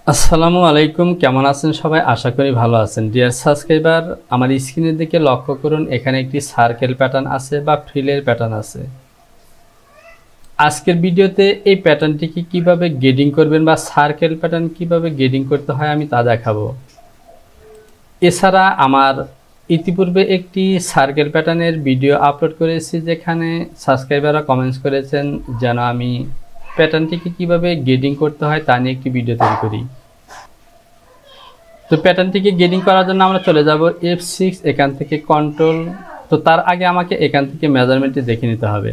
আসসালামু আলাইকুম, কেমন আছেন সবাই? আশা করি ভালো আছেন। ডিয়ার সাবস্ক্রাইবার, আমার স্ক্রিনের দিকে লক্ষ্য করুন, এখানে একটি সার্কেল প্যাটার্ন আছে বা ফ্রিলের প্যাটার্ন আছে। আজকের ভিডিওতে এই প্যাটার্নটিকে কিভাবে গেডিং করবেন বা সার্কেল প্যাটার্ন কিভাবে গেডিং করতে হয় আমি তা দেখাবো। এছাড়া আমার ইতিপূর্বে একটি সার্কেল প্যাটার্নের ভিডিও আপলোড করেছি, যেখানে সাবস্ক্রাইবাররা কমেন্টস করেছেন যেন আমি প্যাটার্নটিকে কিভাবে গেডিং করতে হয় তা নিয়ে একটি ভিডিও তৈরি করি। তো প্যাটার্নটিকে গেডিং করার জন্য আমরা চলে যাব F6, এখান থেকে কন্ট্রোল। তো তার আগে আমাকে এখান থেকে মেজারমেন্টটি দেখে নিতে হবে।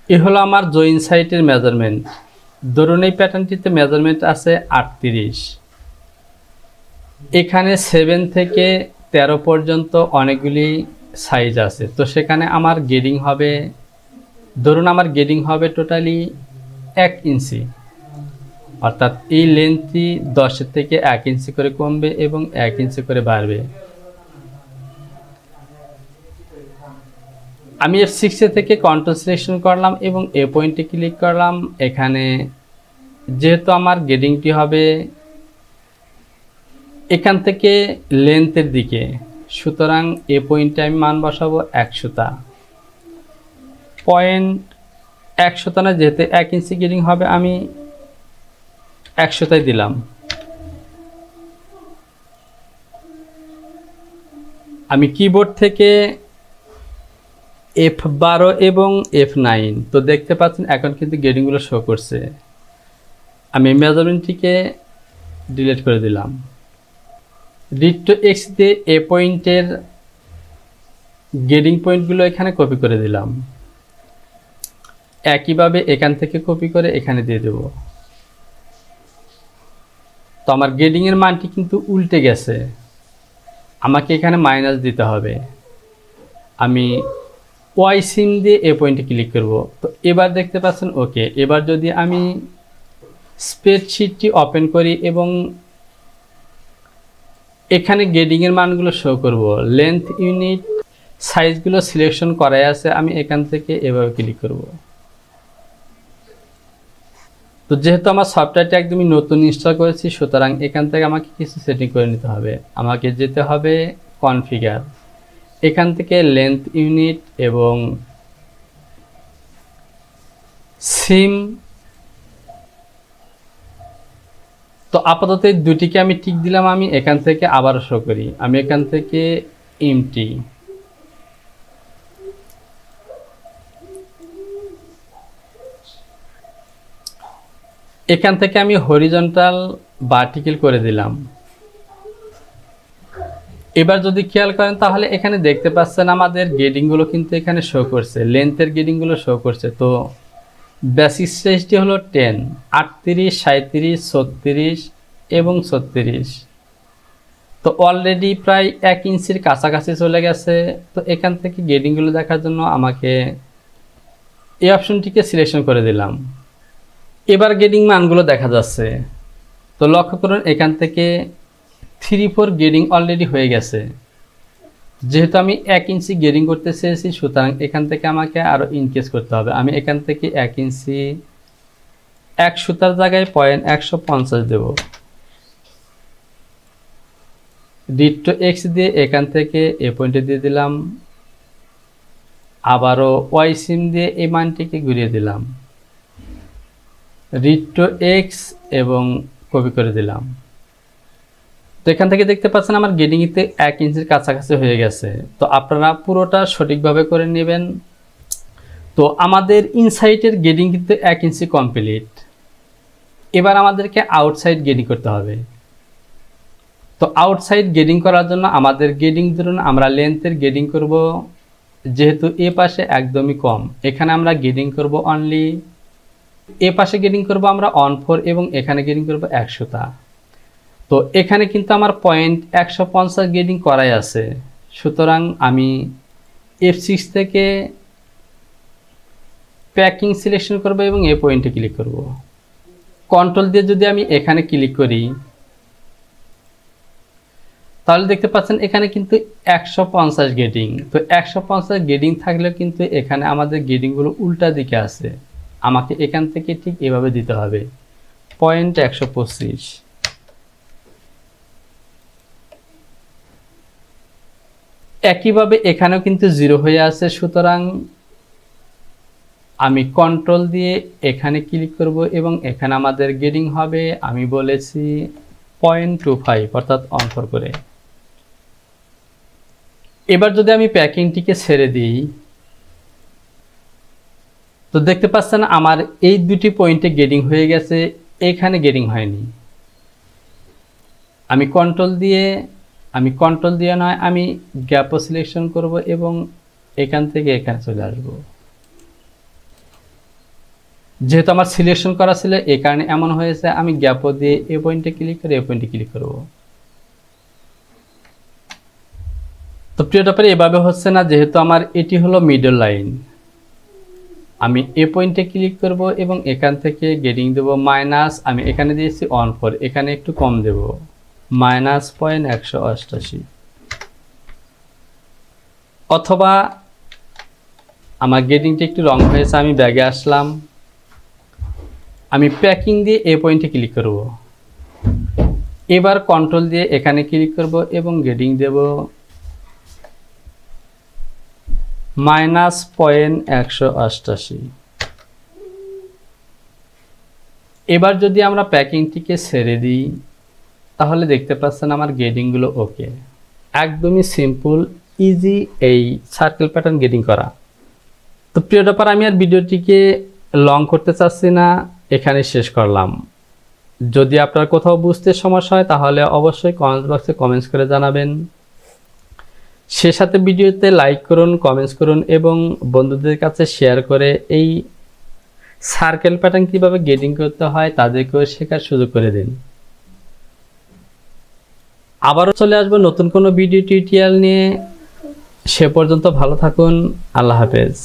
এ হলো আমার জয়েন সাইটের মেজারমেন্ট। ধরুন এই প্যাটার্নটিতে মেজারমেন্ট আছে 38। এখানে 7 থেকে 13 পর্যন্ত অনেকগুলি সাইজ আছে। তো সেখানে আমার গেডিং হবে, ধরুন আমার গেডিং হবে টোটালি 1 ইঞ্চি, অর্থাৎ এই লেন্থটি 10 থেকে 1 ইঞ্চি করে কমবে এবং 1 ইঞ্চি করে বাড়বে। আমি F6 থেকে কন্ট্রোল সিলেকশন করলাম এবং এ পয়েন্টে ক্লিক করলাম। এখানে যেহেতু আমার গেডিংটি হবে এখান থেকে লেন্থের দিকে, সুতরাং এ পয়েন্টে আমি মান বসাবো 100টা। পয়েন্ট 100টা না, যেহেতু 1 ইঞ্চি গেডিং হবে আমি 100টাই দিলাম। আমি কিবোর্ড থেকে F12 এবং F9, তো দেখতে পাচ্ছেন এখন কিন্তু গেডিংগুলো শো করছে। আমি মেজারমেন্টটিকে ডিলিট করে দিলাম। রিড টু এক্স দিয়ে এ পয়েন্টের গেডিং পয়েন্টগুলো এখানে কপি করে দিলাম। একইভাবে এখান থেকে কপি করে এখানে দিয়ে দেব। তো আমার গেডিংয়ের মানটি কিন্তু উল্টে গেছে, আমাকে এখানে মাইনাস দিতে হবে। আমি ওয়াই সিম দিয়ে এ পয়েন্টে ক্লিক করব। তো এবার দেখতে পাচ্ছেন ওকে। এবার যদি আমি স্প্রেডশিটটি ওপেন করি এবং এখানে গেডিংয়ের মানগুলো শো করব, লেন্থ ইউনিট সাইজগুলো সিলেকশন করাই আছে, আমি এখান থেকে এভাবে ক্লিক করব। তো যেহেতু আমার সফটওয়্যারটি একদমই নতুন ইনস্টল করেছি, সুতরাং এখান থেকে আমাকে কিছু সেটিং করে নিতে হবে। আমাকে যেতে হবে কনফিগার, এখান থেকে লেন্থ ইউনিট এবং সিম। তো আপাতত এই দুটিকে আমি টিক দিলাম। আমি এখান থেকে আবার শো করি, আমি এখান থেকে এমটি, এখান থেকে আমি হরিজন্টাল ভার্টিক্যাল করে দিলাম। এবার যদি খেয়াল করেন তাহলে এখানে দেখতে পাচ্ছেন আমাদের গেডিংগুলো কিন্তু এখানে শো করছে, লেন্থের গেডিংগুলো শো করছে। তো বেসিক সাইজটি হলো 10, 38, 37, 36 এবং 36। তো অলরেডি প্রায় 1 ইঞ্চির কাছাকাছি চলে গেছে। তো এখান থেকে গেডিংগুলো দেখার জন্য আমাকে এই অপশনটিকে সিলেকশন করে দিলাম। এবার গেডিং মানগুলো দেখা যাচ্ছে। তো লক্ষ্য করুন এখান থেকে 3-4 গেডিং অলরেডি হয়ে গেছে। যেহেতু আমি 1 ইঞ্চি গেডিং করতে চেয়েছি, সুতরাং এখান থেকে আমাকে আরও ইনক্রিজ করতে হবে। আমি এখান থেকে 1 ইঞ্চি 100টার জায়গায় 150 দেব। রিড টু এক্স দিয়ে এখান থেকে এ পয়েন্টে দিয়ে দিলাম, আবারও ওয়াই সিম দিয়ে এই মানটিকে ঘুরিয়ে দিলাম, রিড টু এক্স এবং কপি করে দিলাম। তো এখান থেকে দেখতে পাচ্ছেন আমার গেডিংতে 1 ইঞ্চির কাছাকাছি হয়ে গেছে। তো আপনারা পুরোটা সঠিকভাবে করে নেবেন। তো আমাদের ইনসাইডের গেডিং কিন্তু 1 ইঞ্চি কমপ্লিট। এবার আমাদেরকে আউটসাইড গেডিং করতে হবে। তো আউটসাইড গেডিং করার জন্য আমাদের গেডিং, ধরুন আমরা লেন্থের গেডিং করব, যেহেতু এ পাশে একদমই কম, এখানে আমরা গেডিং করব অনলি, এ পাশে গেডিং করব আমরা 14 এবং এখানে গেডিং করব 100টা। তো এখানে কিন্তু আমার পয়েন্ট 150 গেডিং করাই আছে, সুতরাং আমি F6 থেকে প্যাকিং সিলেকশন করব এবং এ পয়েন্টে ক্লিক করব। কন্ট্রোল দিয়ে যদি আমি এখানে ক্লিক করি তাহলে দেখতে পাচ্ছেন এখানে কিন্তু 150 গেডিং। তো 150 গেডিং থাকলেও কিন্তু এখানে আমাদের গেডিংগুলো উল্টা দিকে আছে। আমাকে এখান থেকে ঠিক এভাবে দিতে হবে 0.125। একইভাবে এখানেও কিন্তু 0 হয়ে আছে, সুতরাং আমি কন্ট্রোল দিয়ে এখানে ক্লিক করব এবং এখানে আমাদের গেটিং হবে, আমি বলেছি 0.25 অর্থাৎ অন্তর করে। এবার যদি আমি প্যাকিংটিকে ছেড়ে দিই তো দেখতে পাচ্ছেন আমার এই দুটি পয়েন্টে গেটিং হয়ে গেছে, এখানে গেটিং হয়নি। আমি কন্ট্রোল দিয়ে নয়, আমি গ্যাপও সিলেকশন করব এবং এখান থেকে এখানে চলে আসব। যেহেতু আমার সিলেকশন করা ছিল এই কারণে এমন হয়েছে, আমি গ্যাপও দিয়ে এই পয়েন্টে ক্লিক করে এই পয়েন্টে ক্লিক করব। তো প্রিয় ব্যাপারে এভাবে হচ্ছে না, যেহেতু আমার এটি হলো মিডল লাইন। আমি এই পয়েন্টে ক্লিক করব এবং এখান থেকে গেটিং দেব মাইনাস, আমি এখানে দিয়েছি 1.4, এখানে একটু কম দেব -0.188। অথবা আমার গেটিংটা একটু রং হয়েছে, আমি ব্যাগে আসলাম, আমি প্যাকিং দিয়ে এই পয়েন্টে ক্লিক করব। এবার কন্ট্রোল দিয়ে এখানে ক্লিক করব এবং গেটিং দেব -0.188। এবার যদি আমরা প্যাকিংটিকে ছেড়ে দিই তাহলে দেখতে পাচ্ছেন আমার গেটিংগুলো ওকে। একদমই সিম্পল ইজি এই সার্কেল প্যাটার্ন গেটিং করা। তো প্রিয় ব্যাপার, আমি আর ভিডিওটিকে লং করতে চাচ্ছি না, এখানে শেষ করলাম। যদি আপনার কোথাও বুঝতে সমস্যা হয় তাহলে অবশ্যই কমেন্ট বক্সে কমেন্টস করে জানাবেন। সে সাথে ভিডিওতে লাইক করুন, কমেন্টস করুন এবং বন্ধুদের কাছে শেয়ার করে এই সার্কেল প্যাটার্ন কীভাবে গেটিং করতে হয় তাদেরকেও শেখার সুযোগ করে দিন। আবারও চলে আসবো নতুন কোনো ভিডিও টিউটোরিয়াল নিয়ে। সে পর্যন্ত ভালো থাকুন। আল্লাহ হাফেজ।